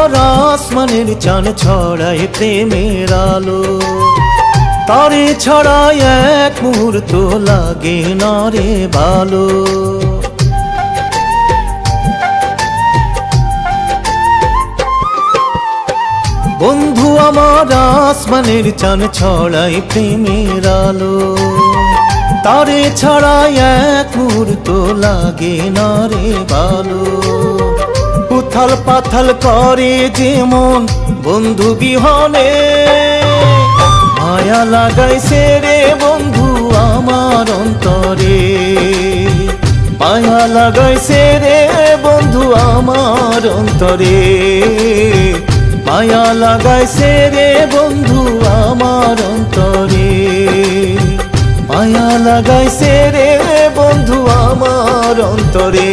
আমার আসমানের চান ছড়ায় প্রেমের আলো, তারে ছড়ায় এক মুহূর্ত লাগে না রে ভালো। বন্ধু আমার আসমানের চান ছড়ায় প্রেমের আলো, তারে ছড়ায় এক মুহূর্ত লাগে না রে ভালো। উথাল পাথাল করে যে মন বন্ধু বিহনে, মায়া লাগাইছে রে বন্ধু আমার অন্তরে, মায়া লাগাইছে রে বন্ধু আমার অন্তরে, মায়া লাগাইছে রে বন্ধু আমার অন্তরে, মায়া লাগাইছে রে বন্ধু আমার অন্তরে।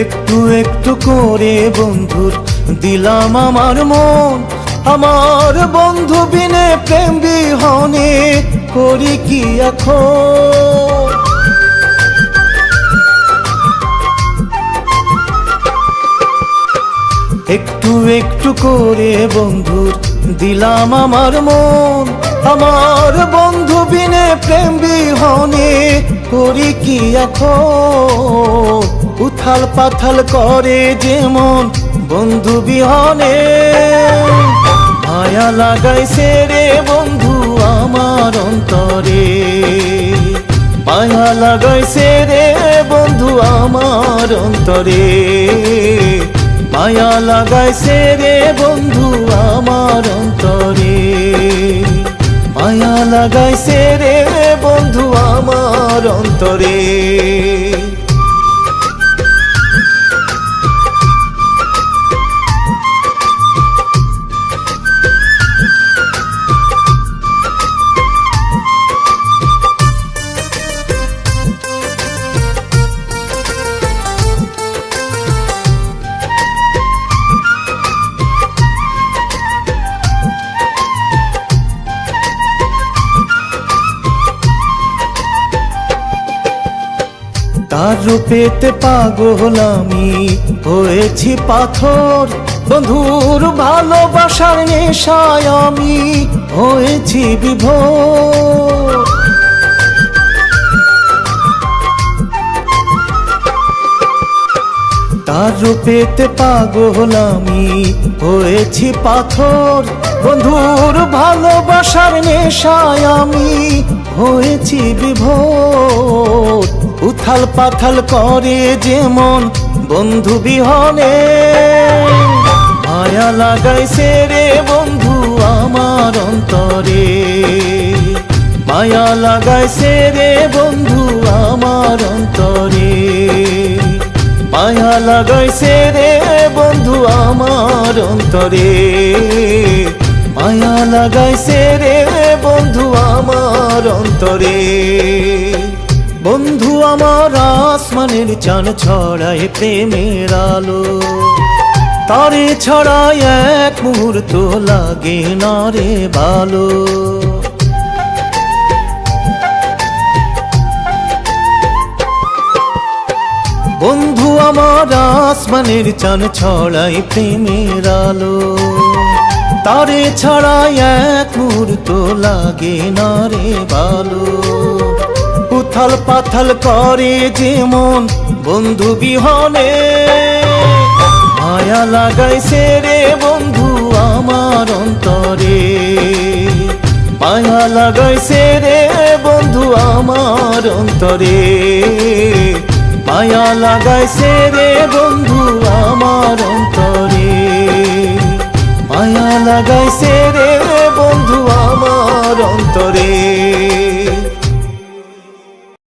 একটু একটু করে বন্ধুর দিলাম আমার মন, আমার বন্ধু বিনে প্রেম বিহনে করি কি এখন। একটু একটু করে বন্ধুর দিলাম আমার মন, আমার বন্ধু বিনে প্রেম বিহনে করি কি এখন। উথাল পাথাল করে যেমন বন্ধু বিহনে, মায়া লাগাইছে রে বন্ধু আমার অন্তরে, মায়া লাগাইছে রে বন্ধু আমার অন্তরে, মায়া লাগাইছে রে বন্ধু আমার অন্তরে, মায়া লাগাইছে রে বন্ধু আমার অন্তরে। তার রূপেতে পাগল আমি হয়েছি পাথর, বন্ধুর ভালোবাসার নেশায় আমি হয়েছি বিভোর। তার রূপেতে পাগল আমি হয়েছি পাথর, বন্ধুর ভালোবাসার নেশায় আমি হয়েছি বিভোর। উথাল পাথাল করে যেমন বন্ধু বিহনে, মায়া লাগাইছে রে বন্ধু আমার অন্তরে, মায়া লাগাইছে রে বন্ধু আমার অন্তরে, মায়া লাগাইছে রে বন্ধু আমার অন্তরে, মায়া লাগাইছে রে বন্ধু আমার অন্তরে। বন্ধু আমার আসমানের চান ছড়ায় প্রেমের আলো, তারে ছড়ায় এক মুহূর্ত লাগে না রে ভালো। বন্ধু আমার আসমানের চান ছড়ায় প্রেমের আলো, তারে ছড়ায় এক মুহূর্ত লাগে না রে ভালো। উথাল পাথাল করে যেমন বন্ধু বিহনে, মায়া লাগাইছে রে বন্ধু আমার অন্তরে, মায়া লাগাইছে রে বন্ধু আমার অন্তরে, মায়া লাগাইছে রে বন্ধু আমার অন্তরে, মায়া লাগাইছে